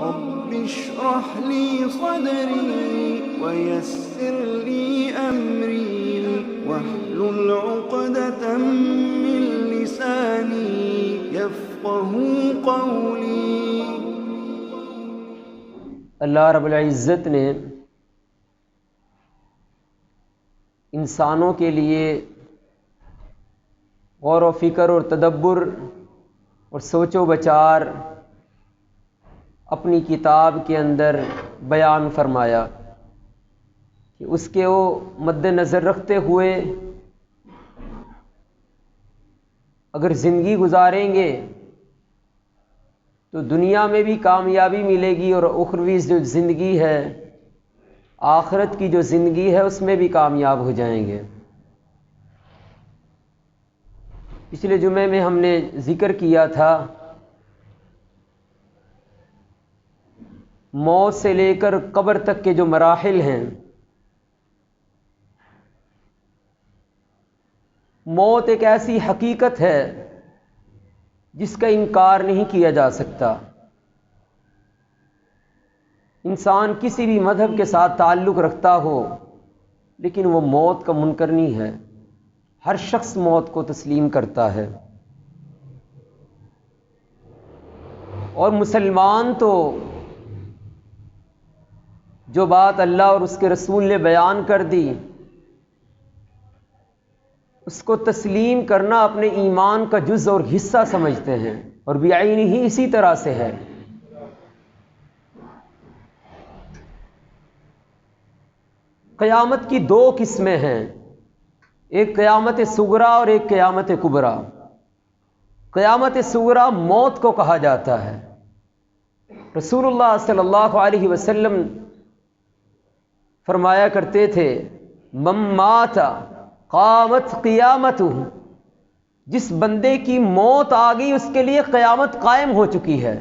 رب اشرح لي صدري ويسر لي أمري واحلل عقدة من لساني يفقهوا قولي۔ اللہ رب العزت نے انسانوں کے لیے غور و فکر اور تدبر اور سوچ و بچار اپنی کتاب کے اندر بیان فرمایا کہ اس کے وہ مد نظر رکھتے ہوئے اگر زندگی گزاریں گے تو دنیا میں بھی کامیابی ملے گی اور اخروی جو زندگی ہے، آخرت کی جو زندگی ہے، اس میں بھی کامیاب ہو جائیں گے۔ پچھلے جمعے میں ہم نے ذکر کیا تھا موت سے لے کر قبر تک کے جو مراحل ہیں، موت ایک ایسی حقیقت ہے جس کا انکار نہیں کیا جا سکتا۔ انسان کسی بھی مذہب کے ساتھ تعلق رکھتا ہو لیکن وہ موت کا منکر نہیں ہے، ہر شخص موت کو تسلیم کرتا ہے۔ اور مسلمان تو جو بات اللہ اور اس کے رسول نے بیان کر دی اس کو تسلیم کرنا اپنے ایمان کا جز اور حصہ سمجھتے ہیں، اور بعینہ ہی اسی طرح سے ہے۔ قیامت کی دو قسمیں ہیں، ایک قیامت صغریٰ اور ایک قیامت کبریٰ۔ قیامت صغریٰ موت کو کہا جاتا ہے۔ رسول اللہ صلی اللہ علیہ وسلم فرمایا کرتے تھے من مات قامت قیامتہ، جس بندے کی موت آ گئی اس کے لیے قیامت قائم ہو چکی ہے،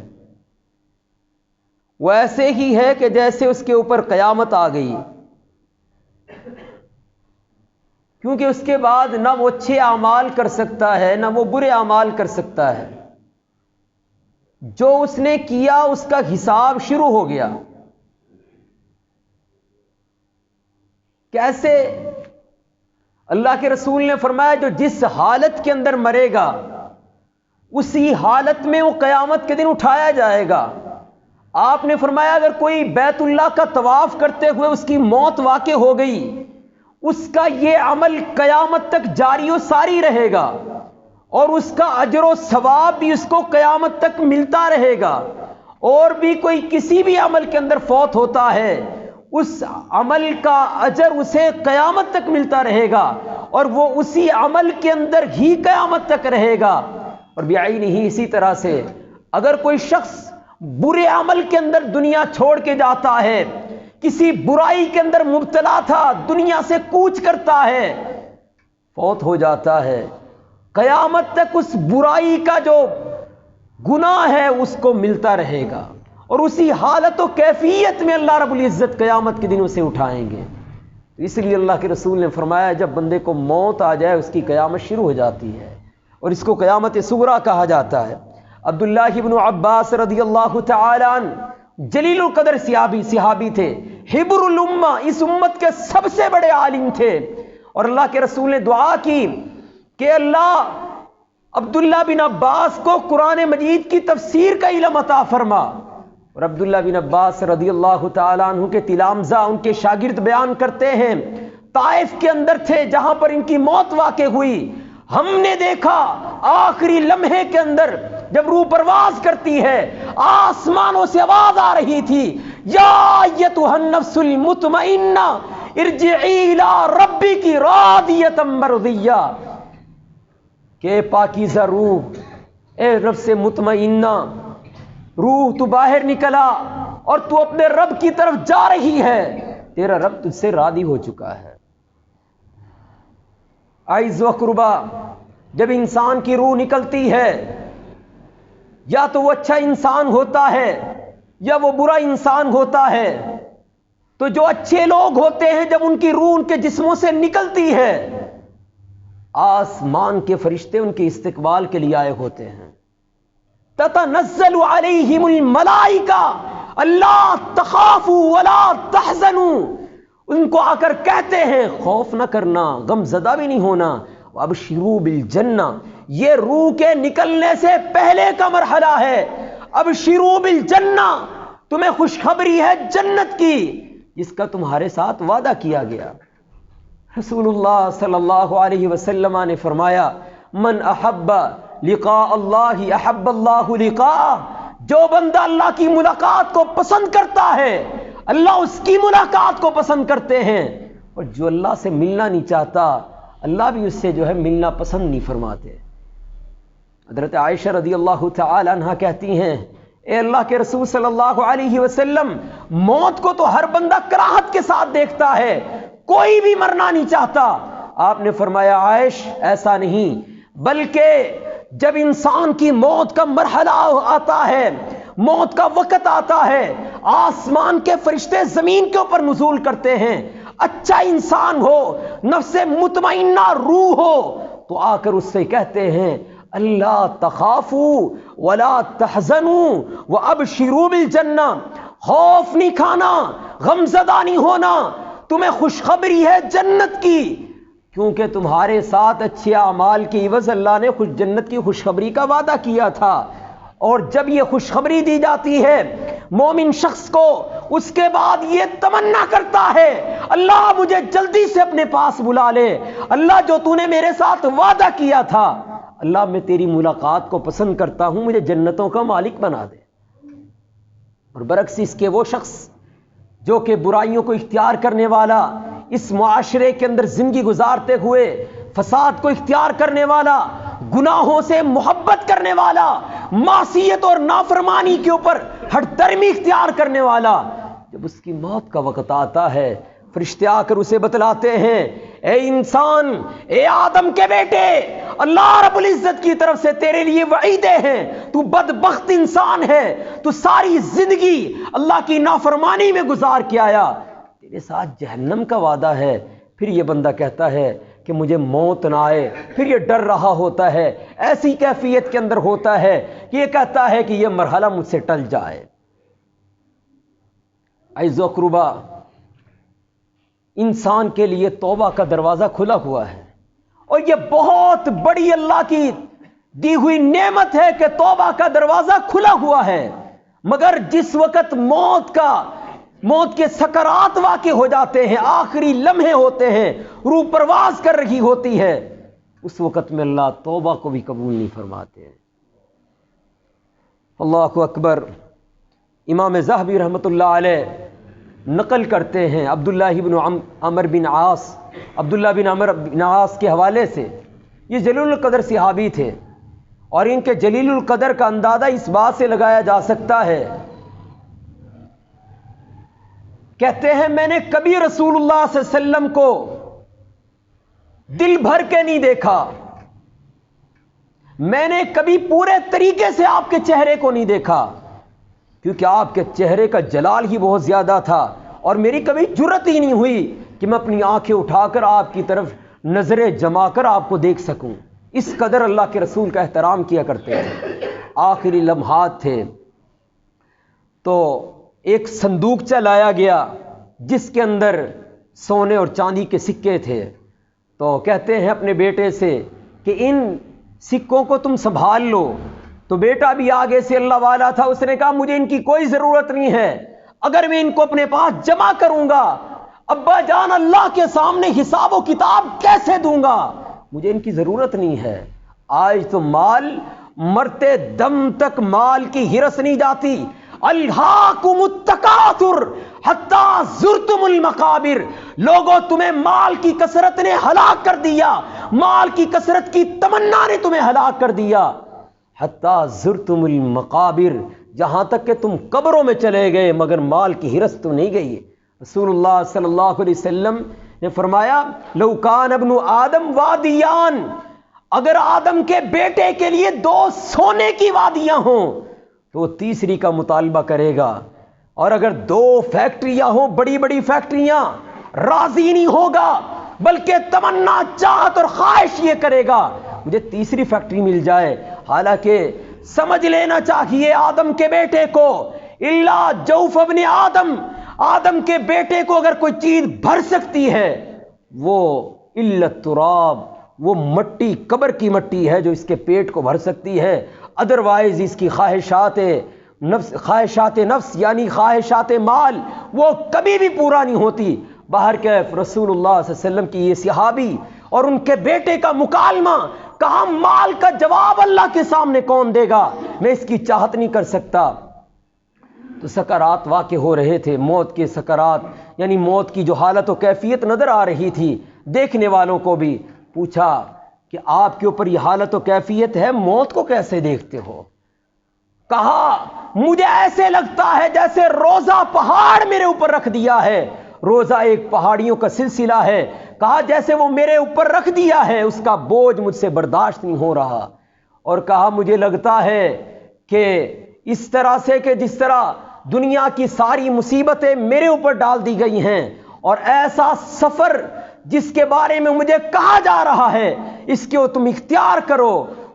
وہ ایسے ہی ہے کہ جیسے اس کے اوپر قیامت آ گئی، کیونکہ اس کے بعد نہ وہ اچھے اعمال کر سکتا ہے نہ وہ برے اعمال کر سکتا ہے۔ جو اس نے کیا اس کا حساب شروع ہو گیا۔ کیسے؟ اللہ کے رسول نے فرمایا جو جس حالت کے اندر مرے گا اسی حالت میں وہ قیامت کے دن اٹھایا جائے گا۔ آپ نے فرمایا اگر کوئی بیت اللہ کا طواف کرتے ہوئے اس کی موت واقع ہو گئی، اس کا یہ عمل قیامت تک جاری و ساری رہے گا اور اس کا اجر و ثواب بھی اس کو قیامت تک ملتا رہے گا۔ اور بھی کوئی کسی بھی عمل کے اندر فوت ہوتا ہے اس عمل کا اجر اسے قیامت تک ملتا رہے گا اور وہ اسی عمل کے اندر ہی قیامت تک رہے گا۔ اور بعینہ ہی اسی طرح سے اگر کوئی شخص برے عمل کے اندر دنیا چھوڑ کے جاتا ہے، کسی برائی کے اندر مبتلا تھا، دنیا سے کوچ کرتا ہے، فوت ہو جاتا ہے، قیامت تک اس برائی کا جو گناہ ہے اس کو ملتا رہے گا اور اسی حالت و کیفیت میں اللہ رب العزت قیامت کے دن اسے اٹھائیں گے۔ اس لیے اللہ کے رسول نے فرمایا جب بندے کو موت آ جائے اس کی قیامت شروع ہو جاتی ہے، اور اس کو قیامت صغریٰ کہا جاتا ہے۔ عبداللہ ابن عباس رضی اللہ تعالی عنہ جلیل القدر صحابی تھے، حبر الامہ، اس امت کے سب سے بڑے عالم تھے، اور اللہ کے رسول نے دعا کی کہ اللہ عبداللہ بن عباس کو قرآن مجید کی تفسیر کا علم عطا فرما۔ اور عبداللہ بن عباس رضی اللہ تعالیٰ عنہ کے تلامذہ ان کے شاگرد بیان کرتے ہیں طائف کے اندر تھے جہاں پر ان کی موت واقع ہوئی، ہم نے دیکھا آخری لمحے کے اندر جب روح پرواز کرتی ہے آسمانوں سے آواز آ رہی تھی یا ایتھا النفس المطمئنہ ارجعی الی ربک راضیۃ مرضیہ، کہ پاکیزہ روح، اے رب سے مطمئنہ روح، تو باہر نکلا اور تو اپنے رب کی طرف جا رہی ہے، تیرا رب تجھ سے راضی ہو چکا ہے۔ اعز و قربا، جب انسان کی روح نکلتی ہے یا تو وہ اچھا انسان ہوتا ہے یا وہ برا انسان ہوتا ہے، تو جو اچھے لوگ ہوتے ہیں جب ان کی روح ان کے جسموں سے نکلتی ہے آسمان کے فرشتے ان کے استقبال کے لیے آئے ہوتے ہیں۔ تتنزل علیہم الملائکہ، اللہ تخافوا ولا تحزنوا، ان کو آ کر کہتے ہیں خوف نہ کرنا، غم زدہ بھی نہیں ہونا، وابشروا بالجنہ، یہ روح کے نکلنے سے پہلے کا مرحلہ ہے، ابشروا بالجنہ، تمہیں خوشخبری ہے جنت کی جس کا تمہارے ساتھ وعدہ کیا گیا۔ رسول اللہ صلی اللہ علیہ وسلم نے فرمایا من احب لقاء اللہ احب اللہ لقاء، جو بندہ اللہ کی ملاقات کو پسند کرتا ہے اللہ اس کی ملاقات کو پسند کرتے ہیں، اور جو اللہ سے ملنا نہیں چاہتا اللہ بھی اس سے جو ہے ملنا پسند نہیں فرماتے۔ حضرت عائشہ رضی اللہ تعالی عنہ کہتی ہیں اے اللہ کے رسول صلی اللہ علیہ وسلم، موت کو تو ہر بندہ کراہت کے ساتھ دیکھتا ہے، کوئی بھی مرنا نہیں چاہتا۔ آپ نے فرمایا عائش ایسا نہیں، بلکہ جب انسان کی موت کا مرحلہ آتا ہے، موت کا وقت آتا ہے، آسمان کے فرشتے زمین کے اوپر نزول کرتے ہیں، اچھا انسان ہو، نفس مطمئنہ روح ہو، تو آ کر اس سے کہتے ہیں اللہ تخافوا ولا تحزنوا وابشروا بالجنہ، خوف نہیں کھانا، غم زدہ نہیں ہونا، تمہیں خوشخبری ہے جنت کی، کیونکہ تمہارے ساتھ اچھے اعمال کی عوض اللہ نے جنت کی خوشخبری کا وعدہ کیا تھا۔ اور جب یہ خوشخبری دی جاتی ہے مومن شخص کو، اس کے بعد یہ تمنا کرتا ہے اللہ مجھے جلدی سے اپنے پاس بلا لے، اللہ جو تو نے میرے ساتھ وعدہ کیا تھا، اللہ میں تیری ملاقات کو پسند کرتا ہوں، مجھے جنتوں کا مالک بنا دے۔ اور برعکس اس کے وہ شخص جو کہ برائیوں کو اختیار کرنے والا، اس معاشرے کے اندر زندگی گزارتے ہوئے فساد کو اختیار کرنے والا، گناہوں سے محبت کرنے والا، معصیت اور نافرمانی کے اوپر ہٹ درمی اختیار کرنے والا، جب اس کی موت کا وقت آتا ہے فرشتے آ کر اسے بتلاتے ہیں اے انسان، اے آدم کے بیٹے، اللہ رب العزت کی طرف سے تیرے لیے وعیدیں ہیں، تو بدبخت انسان ہے، تو ساری زندگی اللہ کی نافرمانی میں گزار کے آیا، تیرے ساتھ جہنم کا وعدہ ہے۔ پھر یہ بندہ کہتا ہے کہ مجھے موت نہ آئے، پھر یہ ڈر رہا ہوتا ہے، ایسی کیفیت کے اندر ہوتا ہے کہ یہ کہتا ہے کہ یہ مرحلہ مجھ سے ٹل جائے۔ عزیز و اقربا، انسان کے لیے توبہ کا دروازہ کھلا ہوا ہے، اور یہ بہت بڑی اللہ کی دی ہوئی نعمت ہے کہ توبہ کا دروازہ کھلا ہوا ہے، مگر جس وقت موت کے سکرات واقع ہو جاتے ہیں، آخری لمحے ہوتے ہیں، روح پرواز کر رہی ہوتی ہے، اس وقت میں اللہ توبہ کو بھی قبول نہیں فرماتے ہیں۔ اللہ اکبر۔ امام ذہبی رحمۃ اللہ علیہ نقل کرتے ہیں عبداللہ بن عمر بن عاص کے حوالے سے، یہ جلیل القدر صحابی تھے، اور ان کے جلیل القدر کا اندازہ اس بات سے لگایا جا سکتا ہے، کہتے ہیں میں نے کبھی رسول اللہ صلی اللہ علیہ وسلم کو دل بھر کے نہیں دیکھا، میں نے کبھی پورے طریقے سے آپ کے چہرے کو نہیں دیکھا، کیونکہ آپ کے چہرے کا جلال ہی بہت زیادہ تھا، اور میری کبھی جرت ہی نہیں ہوئی کہ میں اپنی آنکھیں اٹھا کر آپ کی طرف نظریں جما کر آپ کو دیکھ سکوں، اس قدر اللہ کے رسول کا احترام کیا کرتے تھے۔ آخری لمحات تھے تو ایک صندوقچہ لایا گیا جس کے اندر سونے اور چاندی کے سکے تھے، تو کہتے ہیں اپنے بیٹے سے کہ ان سکوں کو تم سنبھال لو، تو بیٹا بھی آگے سے اللہ والا تھا، اس نے کہا مجھے ان کی کوئی ضرورت نہیں ہے، اگر میں ان کو اپنے پاس جمع کروں گا ابا جان اللہ کے سامنے حساب و کتاب کیسے دوں گا، مجھے ان کی ضرورت نہیں ہے۔ آج تو مال، مرتے دم تک مال کی ہرس نہیں جاتی، الہاکم التکاثر حتی زرتم المقابر، لوگوں تمہیں مال کی کثرت نے ہلاک کر دیا، مال کی کثرت کی تمنا نے تمہیں ہلاک کر دیا، حتی زرتم المقابر، جہاں تک کہ تم قبروں میں چلے گئے مگر مال کی ہرس تو نہیں گئی۔ رسول اللہ صلی اللہ علیہ وسلم نے فرمایا لو کان ابن آدم وادیان، اگر آدم کے بیٹے کے لیے 2 سونے کی وادیاں ہوں تو وہ تیسری کا مطالبہ کرے گا، اور اگر 2 فیکٹریاں ہوں، بڑی بڑی فیکٹریاں، راضی نہیں ہوگا بلکہ تمنا، چاہت اور خواہش یہ کرے گا مجھے تیسری فیکٹری مل جائے۔ حالانکہ سمجھ لینا چاہیے آدم کے بیٹے کو الا جوف ابن آدم، آدم کے بیٹے کو اگر کوئی چیز بھر سکتی ہے وہ الا التراب، وہ مٹی، قبر کی مٹی ہے جو اس کے پیٹ کو بھر سکتی ہے، ادروائز اس کی خواہشات نفس یعنی خواہشات مال وہ کبھی بھی پورا نہیں ہوتی۔ بہرکیف رسول اللہ صلی اللہ علیہ وسلم کی یہ صحابی اور ان کے بیٹے کا مکالمہ، کہا مال کا جواب اللہ کے سامنے کون دے گا، میں اس کی چاہت نہیں کر سکتا۔ تو سکرات واقع ہو رہے تھے، موت کے سکرات، یعنی موت کی جو حالت و کیفیت نظر آ رہی تھی دیکھنے والوں کو بھی۔ پوچھا کہ آپ کے اوپر یہ حالت و کیفیت ہے، موت کو کیسے دیکھتے ہو؟ کہا مجھے ایسے لگتا ہے جیسے روزہ پہاڑ میرے اوپر رکھ دیا ہے۔ روزہ ایک پہاڑیوں کا سلسلہ ہے، کہا جیسے وہ میرے اوپر رکھ دیا ہے، اس کا بوجھ مجھ سے برداشت نہیں ہو رہا۔ اور کہا مجھے لگتا ہے کہ اس طرح سے کہ جس طرح دنیا کی ساری مصیبتیں میرے اوپر ڈال دی گئی ہیں، اور ایسا سفر جس کے بارے میں مجھے کہا جا رہا ہے اس کو تم اختیار کرو،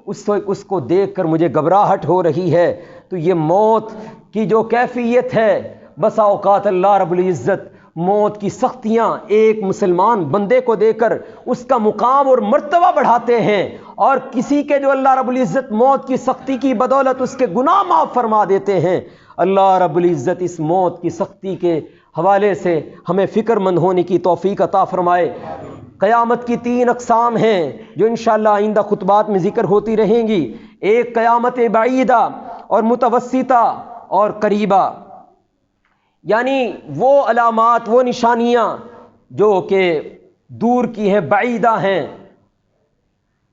اس کو دیکھ کر مجھے گھبراہٹ ہو رہی ہے۔ تو یہ موت کی جو کیفیت ہے، بسا اوقات اللہ رب العزت موت کی سختیاں ایک مسلمان بندے کو دے کر اس کا مقام اور مرتبہ بڑھاتے ہیں، اور کسی کے جو اللہ رب العزت موت کی سختی کی بدولت اس کے گناہ معاف فرما دیتے ہیں۔ اللہ رب العزت اس موت کی سختی کے حوالے سے ہمیں فکر مند ہونے کی توفیق عطا فرمائے۔ قیامت کی 3 اقسام ہیں جو انشاءاللہ آئندہ خطبات میں ذکر ہوتی رہیں گی۔ ایک قیامت بعیدہ اور متوسطہ اور قریبہ، یعنی وہ علامات، وہ نشانیاں جو کہ دور کی ہیں، بعیدہ ہیں،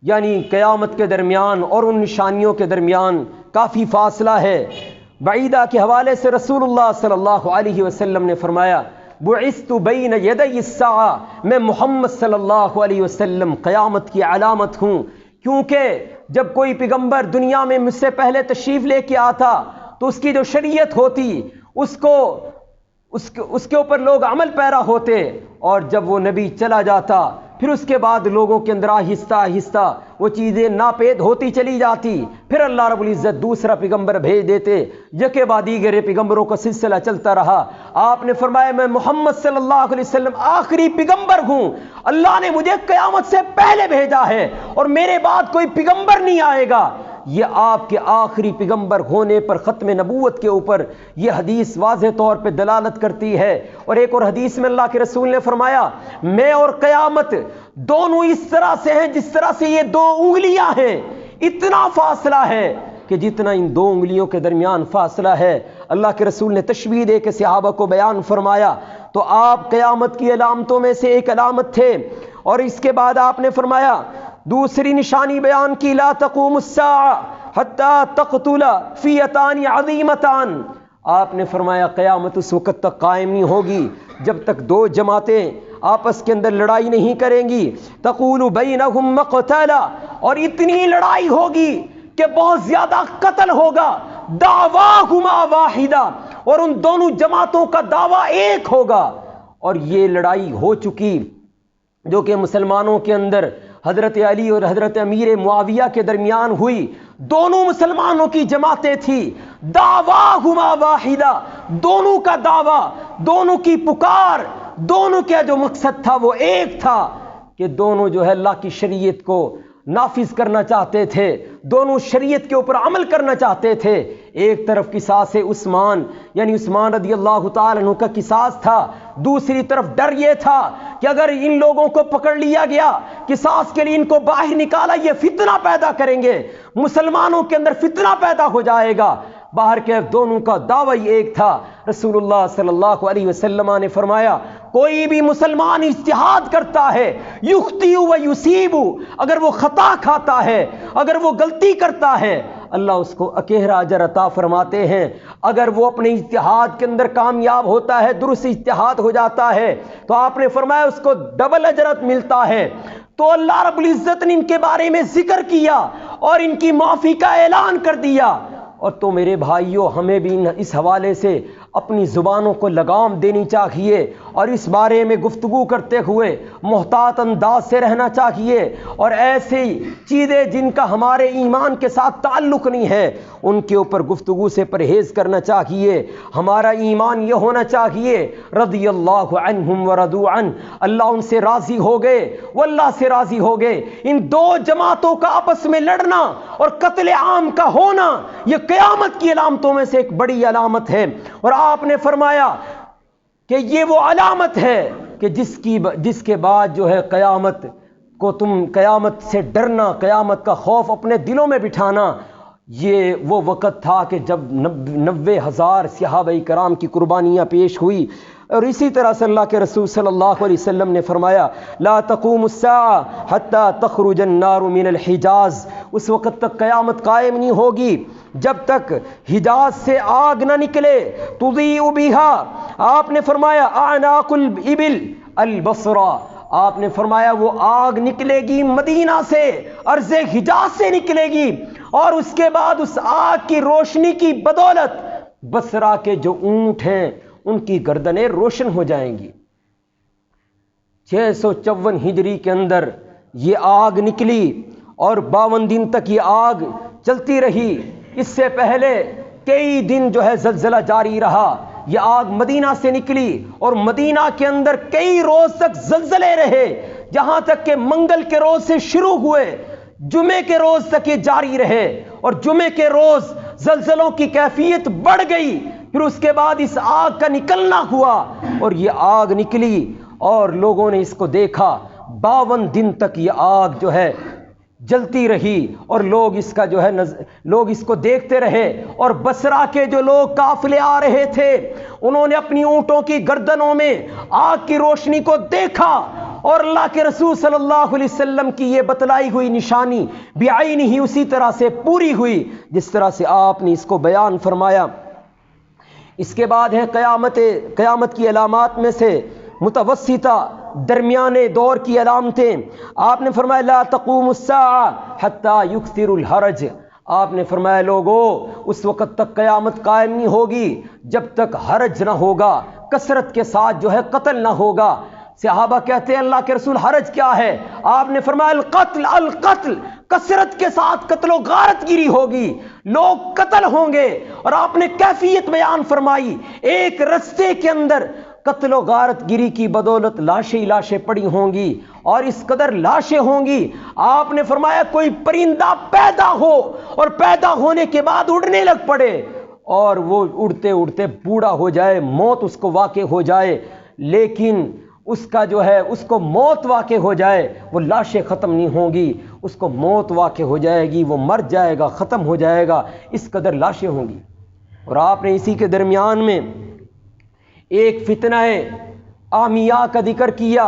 یعنی قیامت کے درمیان اور ان نشانیوں کے درمیان کافی فاصلہ ہے۔ بعیدہ کے حوالے سے رسول اللہ صلی اللہ علیہ وسلم نے فرمایا بعثت بین یدی الساعہ، میں محمد صلی اللہ علیہ وسلم قیامت کی علامت ہوں، کیونکہ جب کوئی پیغمبر دنیا میں مجھ سے پہلے تشریف لے کے آتا تو اس کی جو شریعت ہوتی اس کے اوپر لوگ عمل پیرا ہوتے، اور جب وہ نبی چلا جاتا پھر اس کے بعد لوگوں کے اندر آہستہ آہستہ وہ چیزیں ناپید ہوتی چلی جاتی، پھر اللہ رب العزت دوسرا پیغمبر بھیج دیتے، یکے بعد دیگر پیغمبروں کا سلسلہ چلتا رہا۔ آپ نے فرمایا میں محمد صلی اللہ علیہ وسلم آخری پیغمبر ہوں، اللہ نے مجھے قیامت سے پہلے بھیجا ہے اور میرے بعد کوئی پیغمبر نہیں آئے گا۔ یہ آپ کے آخری پیغمبر ہونے پر ختم نبوت کے اوپر یہ حدیث واضح طور پہ دلالت کرتی ہے۔ اور ایک اور حدیث میں اللہ کے رسول نے فرمایا میں اور قیامت دونوں اس طرح سے ہیں جس طرح سے یہ 2 انگلیاں ہیں، اتنا فاصلہ ہے کہ جتنا ان 2 انگلیوں کے درمیان فاصلہ ہے۔ اللہ کے رسول نے تشبیہ دے کے صحابہ کو بیان فرمایا، تو آپ قیامت کی علامتوں میں سے ایک علامت تھے۔ اور اس کے بعد آپ نے فرمایا دوسری نشانی بیان کی لا تقوم الساعہ حتی تقتل فئتان عظیمتان، آپ نے فرمایا قیامت اس وقت تک قائم نہیں ہوگی جب تک 2 جماعتیں آپس کے اندر لڑائی نہیں کریں گی، تقول بینہم مقتلا، اور اتنی لڑائی ہوگی کہ بہت زیادہ قتل ہوگا، دعواہما واحدہ، اور ان دونوں جماعتوں کا دعویٰ ایک ہوگا۔ اور یہ لڑائی ہو چکی جو کہ مسلمانوں کے اندر حضرت علی اور حضرت امیر معاویہ کے درمیان ہوئی، دونوں مسلمانوں کی جماعتیں تھیں، دعواہما واحدہ، دونوں کا دعویٰ، دونوں کی پکار، دونوں کا جو مقصد تھا وہ ایک تھا کہ دونوں جو ہے اللہ کی شریعت کو نافذ کرنا چاہتے تھے، دونوں شریعت کے اوپر عمل کرنا چاہتے تھے۔ ایک طرف قصاص عثمان یعنی عثمان رضی اللہ تعالیٰ عنہ کا قصاص تھا، دوسری طرف ڈر یہ تھا کہ اگر ان لوگوں کو پکڑ لیا گیا، قصاص کے لیے ان کو باہر نکالا، یہ فتنہ پیدا کریں گے، مسلمانوں کے اندر فتنہ پیدا ہو جائے گا۔ باہر کے دونوں کا دعویٰ ایک تھا۔ رسول اللہ صلی اللہ علیہ وسلم نے فرمایا کوئی بھی مسلمان اجتہاد کرتا ہے، یخطئ و یصیب، اگر وہ خطا کھاتا ہے، اگر وہ غلطی کرتا ہے، اللہ اس کو اکیرا اجر عطا فرماتے ہیں۔ اگر وہ اپنے اجتہاد کے اندر کامیاب ہوتا ہے، درست اجتہاد ہو جاتا ہے، تو آپ نے فرمایا اس کو ڈبل اجرت ملتا ہے۔ تو اللہ رب العزت نے ان کے بارے میں ذکر کیا اور ان کی معافی کا اعلان کر دیا۔ اور تو میرے بھائیوں ہمیں بھی اس حوالے سے اپنی زبانوں کو لگام دینی چاہیے اور اس بارے میں گفتگو کرتے ہوئے محتاط انداز سے رہنا چاہیے، اور ایسی چیزیں جن کا ہمارے ایمان کے ساتھ تعلق نہیں ہے ان کے اوپر گفتگو سے پرہیز کرنا چاہیے۔ ہمارا ایمان یہ ہونا چاہیے رضی اللہ عنہم ورضوا عنہ، اللہ ان سے راضی ہو گئے وہ اللہ سے راضی ہو گئے۔ ان دو جماعتوں کا آپس میں لڑنا اور قتل عام کا ہونا یہ قیامت کی علامتوں میں سے ایک بڑی علامت ہے، اور آپ نے فرمایا کہ یہ وہ علامت ہے کہ جس کے بعد جو ہے قیامت کو تم قیامت سے ڈرنا، قیامت کا خوف اپنے دلوں میں بٹھانا۔ یہ وہ وقت تھا کہ جب 90,000 صحابہ کرام کی قربانیاں پیش ہوئی، اور اسی طرح سے اللہ کے رسول صلی اللہ علیہ وسلم نے فرمایا لا تقوم الساعة حتى تخرج النار من الحجاز، اس وقت تک قیامت قائم نہیں ہوگی جب تک حجاز سے آگ نہ نکلے، تضیء بها، آپ نے فرمایا اعناق الابل البصرہ، آپ نے فرمایا وہ آگ نکلے گی مدینہ سے، ارض حجاز سے نکلے گی، اور اس کے بعد اس آگ کی روشنی کی بدولت بصرہ کے جو اونٹ ہیں ان کی گردنیں روشن ہو جائیں گی۔ 654 ہجری کے اندر یہ آگ نکلی اور 52 دن تک یہ آگ چلتی رہی۔ اس سے پہلے کئی دن جو ہے زلزلہ جاری رہا۔ یہ آگ مدینہ سے نکلی اور مدینہ کے اندر کئی روز تک زلزلے رہے، جہاں تک کہ منگل کے روز سے شروع ہوئے جمعے کے روز تک یہ جاری رہے، اور جمعے کے روز زلزلوں کی کیفیت بڑھ گئی۔ پھر اس کے بعد اس آگ کا نکلنا ہوا اور یہ آگ نکلی اور لوگوں نے اس کو دیکھا۔ 52 دن تک یہ آگ جو ہے جلتی رہی اور لوگ اس کا جو ہے لوگ اس کو دیکھتے رہے، اور بصرہ کے جو لوگ قافلے آ رہے تھے انہوں نے اپنی اونٹوں کی گردنوں میں آگ کی روشنی کو دیکھا، اور اللہ کے رسول صلی اللہ علیہ وسلم کی یہ بتلائی ہوئی نشانی بعین ہی اسی طرح سے پوری ہوئی جس طرح سے آپ نے اس کو بیان فرمایا۔ اس کے بعد ہے قیامت کی علامات میں سے متوسطہ درمیانے دور کی علامتیں۔ آپ نے فرمایا لا تقوم الساعة حتى يكثر الحرج، آپ نے فرمایا لوگو اس وقت تک قیامت قائم نہیں ہوگی جب تک حرج نہ ہوگا، کثرت کے ساتھ جو ہے قتل نہ ہوگا۔ صحابہ کہتے ہیں اللہ کے رسول حرج کیا ہے؟ آپ نے فرمایا القتل القتل، کثرت کے ساتھ قتل و غارت گیری ہوگی، لوگ قتل ہوں گے۔ اور آپ نے کیفیت بیان فرمائی، ایک رستے کے اندر قتل و غارت گیری کی بدولت لاشیں ہی لاشیں پڑی ہوں گی، اور اس قدر لاشیں ہوں گی۔ آپ نے فرمایا کوئی پرندہ پیدا ہو اور پیدا ہونے کے بعد اڑنے لگ پڑے اور وہ اڑتے اڑتے بوڑھا ہو جائے، موت اس کو واقع ہو جائے، لیکن اس کا جو ہے اس کو موت واقع ہو جائے، وہ لاشیں ختم نہیں ہوں گی، اس کو موت واقع ہو جائے گی، وہ مر جائے گا، ختم ہو جائے گا، اس قدر لاشیں ہوں گی۔ اور آپ نے اسی کے درمیان میں ایک فتنہ عامیہ کا ذکر کیا،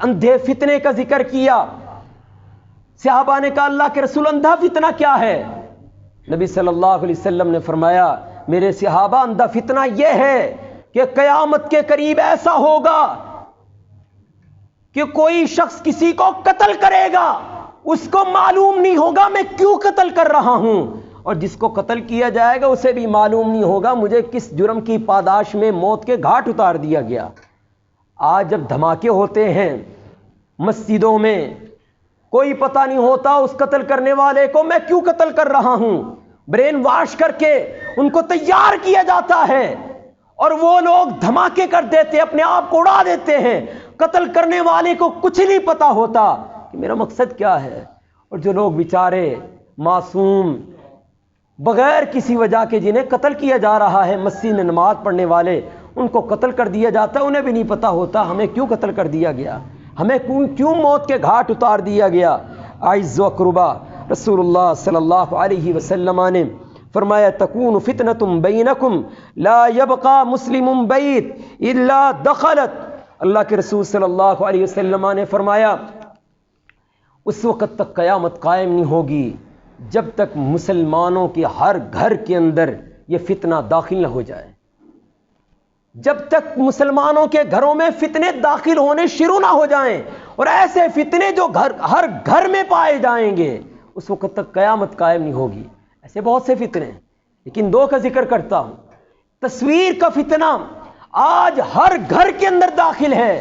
اندھے فتنے کا ذکر کیا۔ صحابہ نے کہا اللہ کے رسول اندھا فتنہ کیا ہے؟ نبی صلی اللہ علیہ وسلم نے فرمایا میرے صحابہ اندھا فتنہ یہ ہے کہ قیامت کے قریب ایسا ہوگا کہ کوئی شخص کسی کو قتل کرے گا، اس کو معلوم نہیں ہوگا میں کیوں قتل کر رہا ہوں، اور جس کو قتل کیا جائے گا اسے بھی معلوم نہیں ہوگا مجھے کس جرم کی پاداش میں موت کے گھاٹ اتار دیا گیا۔ آج جب دھماکے ہوتے ہیں مسجدوں میں، کوئی پتہ نہیں ہوتا اس قتل کرنے والے کو میں کیوں قتل کر رہا ہوں، برین واش کر کے ان کو تیار کیا جاتا ہے، اور وہ لوگ دھماکے کر دیتے اپنے آپ کو اڑا دیتے ہیں، قتل کرنے والے کو کچھ نہیں پتا ہوتا کہ میرا مقصد کیا ہے۔ اور جو لوگ بیچارے معصوم بغیر کسی وجہ کے جنہیں قتل کیا جا رہا ہے، مسجد میں نماز پڑھنے والے، ان کو قتل کر دیا جاتا ہے، انہیں بھی نہیں پتا ہوتا ہمیں کیوں قتل کر دیا گیا، ہمیں کیوں موت کے گھاٹ اتار دیا گیا۔ اعز و اقربا رسول اللہ صلی اللہ علیہ وسلم نے فرمایا تکون فتنۃ بینکم لا یبقى مسلم بیت الا دخلت، اللہ کے رسول صلی اللہ علیہ وسلم نے فرمایا اس وقت تک قیامت قائم نہیں ہوگی جب تک مسلمانوں کے ہر گھر کے اندر یہ فتنہ داخل نہ ہو جائے، جب تک مسلمانوں کے گھروں میں فتنے داخل ہونے شروع نہ ہو جائیں، اور ایسے فتنے جو ہر گھر میں پائے جائیں گے اس وقت تک قیامت قائم نہیں ہوگی۔ ایسے بہت سے فتنے ہیں، لیکن دو کا ذکر کرتا ہوں۔ تصویر کا فتنہ آج ہر گھر کے اندر داخل ہے،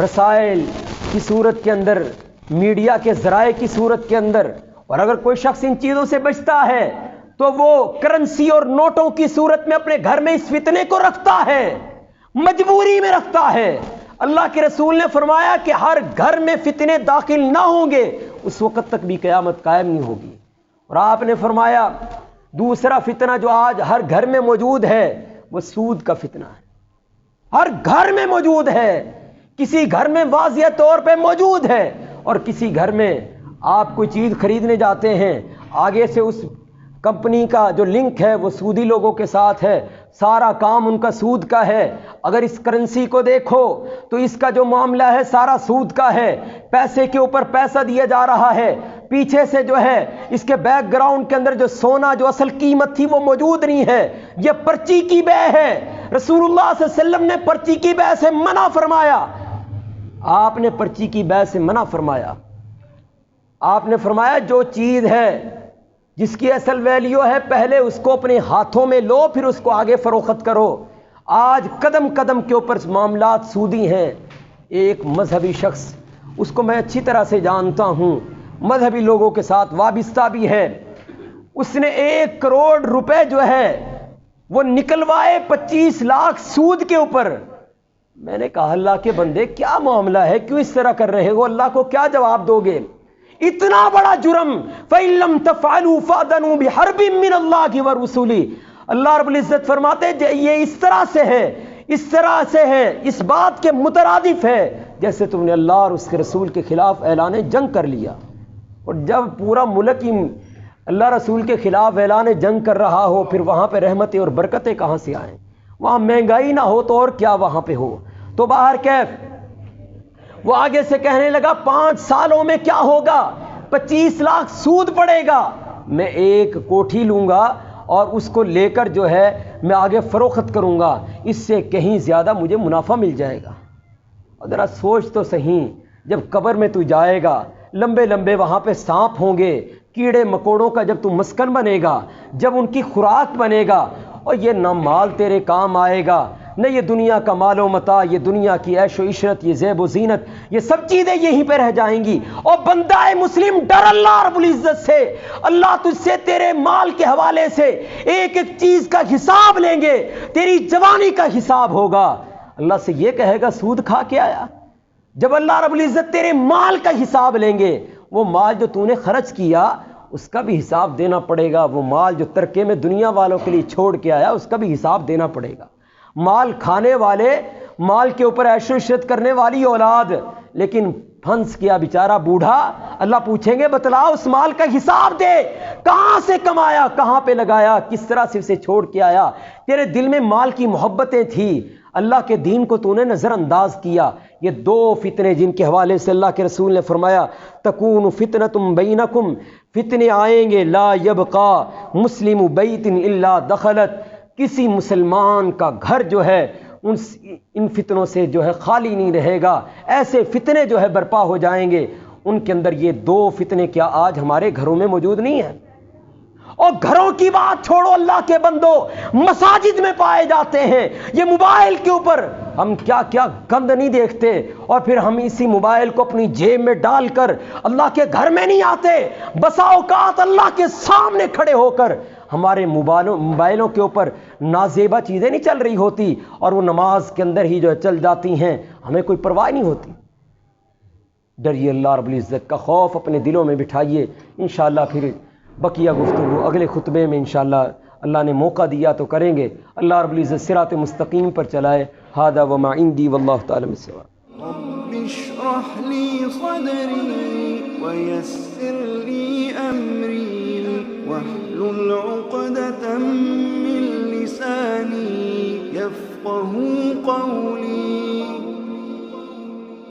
رسائل کی صورت کے اندر، میڈیا کے ذرائع کی صورت کے اندر. اور اگر کوئی شخص ان چیزوں سے بچتا ہے تو وہ کرنسی اور نوٹوں کی صورت میں اپنے گھر میں اس فتنے کو رکھتا ہے، مجبوری میں رکھتا ہے. اللہ کے رسول نے فرمایا کہ ہر گھر میں فتنے داخل نہ ہوں گے اس وقت تک بھی قیامت قائم نہیں ہوگی. اور آپ نے فرمایا دوسرا فتنہ جو آج ہر گھر میں موجود ہے وہ سود کا فتنہ ہے. ہر گھر میں موجود ہے، کسی گھر میں واضح طور پہ موجود ہے، اور کسی گھر میں آپ کوئی چیز خریدنے جاتے ہیں، آگے سے اس کمپنی کا جو لنک ہے وہ سودی لوگوں کے ساتھ ہے، سارا کام ان کا سود کا ہے. اگر اس کرنسی کو دیکھو تو اس کا جو معاملہ ہے سارا سود کا ہے، پیسے کے اوپر پیسہ دیا جا رہا ہے، پیچھے سے جو ہے اس کے بیک گراؤنڈ کے اندر جو سونا جو اصل قیمت تھی وہ موجود نہیں ہے، یہ پرچی کی بے ہے. رسول اللہ صلی اللہ علیہ وسلم نے پرچی کی بے سے منع فرمایا. آپ نے پرچی کی بے سے منع فرمایا. آپ نے فرمایا جو چیز ہے جس کی اصل ویلیو ہے پہلے اس کو اپنے ہاتھوں میں لو پھر اس کو آگے فروخت کرو. آج قدم قدم کے اوپر معاملات سودی ہیں. ایک مذہبی شخص، اس کو میں اچھی طرح سے جانتا ہوں، مذہبی لوگوں کے ساتھ وابستہ بھی ہے، اس نے 1 کروڑ روپے جو ہے وہ نکلوائے 25 لاکھ سود کے اوپر. میں نے کہا اللہ کے بندے کیا معاملہ ہے، کیوں اس طرح کر رہے ہو، اللہ کو کیا جواب دو گے؟ اتنا بڑا جرم. فَإِن لَّمْ تَفْعَلُوا فَأْذَنُوا بِحَرْبٍ مِّنَ اللَّهِ وَرُسُلِهِ. اللہ رب العزت فرماتے یہ اس طرح سے ہے، اس طرح سے ہے، اس بات کے مترادف ہے جیسے تم نے اللہ اور اس کے رسول کے خلاف اعلان جنگ کر لیا. اور جب پورا ملک ہی اللہ رسول کے خلاف اعلان جنگ کر رہا ہو پھر وہاں پہ رحمتیں اور برکتیں کہاں سے آئیں؟ وہاں مہنگائی نہ ہو تو اور کیا وہاں پہ ہو. تو باہر کیف وہ آگے سے کہنے لگا 5 سالوں میں کیا ہوگا، 25 لاکھ سود پڑے گا، میں ایک کوٹھی لوں گا اور اس کو لے کر جو ہے میں آگے فروخت کروں گا، اس سے کہیں زیادہ مجھے منافع مل جائے گا. اور ذرا سوچ تو صحیح، جب قبر میں تو جائے گا، لمبے لمبے وہاں پہ سانپ ہوں گے، کیڑے مکوڑوں کا جب تو مسکن بنے گا، جب ان کی خوراک بنے گا، اور یہ نہ مال تیرے کام آئے گا، نہ یہ دنیا کا مال و متاع، یہ دنیا کی عیش و عشرت، یہ زیب و زینت، یہ سب چیزیں یہیں پہ رہ جائیں گی. اور بندہ مسلم ڈر اللہ رب العزت سے، اللہ تجھ سے تیرے مال کے حوالے سے ایک ایک چیز کا حساب لیں گے، تیری جوانی کا حساب ہوگا. اللہ سے یہ کہے گا سود کھا کے آیا. جب اللہ رب العزت تیرے مال کا حساب لیں گے، وہ مال جو تو نے خرچ کیا اس کا بھی حساب دینا پڑے گا، وہ مال جو ترکے میں دنیا والوں کے لیے چھوڑ کے آیا اس کا بھی حساب دینا پڑے گا. مال کھانے والے، مال کے اوپر عیش و عشرت کرنے والی اولاد، لیکن پھنس کیا بیچارہ بوڑھا، اللہ پوچھیں گے بتلا اس مال کا حساب دے، کہاں سے کمایا، کہاں پہ لگایا، کس طرح سے اسے چھوڑ کے آیا. تیرے دل میں مال کی محبتیں تھی، اللہ کے دین کو تو نے نظر انداز کیا. یہ 2 فتنے جن کے حوالے سے اللہ کے رسول نے فرمایا تکون فتنۃ بینکم، فتنے آئیں گے، لا یبقا مسلم بیت الا دخلت، کسی مسلمان کا گھر جو ہے ان فتنوں سے جو ہے خالی نہیں رہے گا. ایسے فتنے جو ہے برپا ہو جائیں گے، ان کے اندر یہ 2 فتنے کیا آج ہمارے گھروں میں موجود نہیں ہیں؟ اور گھروں کی بات چھوڑو اللہ کے بندو، مساجد میں پائے جاتے ہیں. یہ موبائل کے اوپر ہم کیا کیا گند نہیں دیکھتے، اور پھر ہم اسی موبائل کو اپنی جیب میں ڈال کر اللہ کے گھر میں نہیں آتے. بسا اوقات اللہ کے سامنے کھڑے ہو کر ہمارے موبائلوں کے اوپر نازیبا چیزیں نہیں چل رہی ہوتی، اور وہ نماز کے اندر ہی جو ہے چل جاتی ہیں، ہمیں کوئی پرواہ نہیں ہوتی. ڈریے اللہ رب العزت کا خوف اپنے دلوں میں بٹھائیے. انشاءاللہ پھر بقیہ گفتگو اگلے خطبے میں انشاءاللہ اللہ نے موقع دیا تو کریں گے. اللہ رب العزت صراط مستقیم پر چلائے. ھذا وما عندی واللہ تعالی السوا. رب اشرح لي صدري ويسر لي أمري واحلل عقدة من لساني يفقه قولي.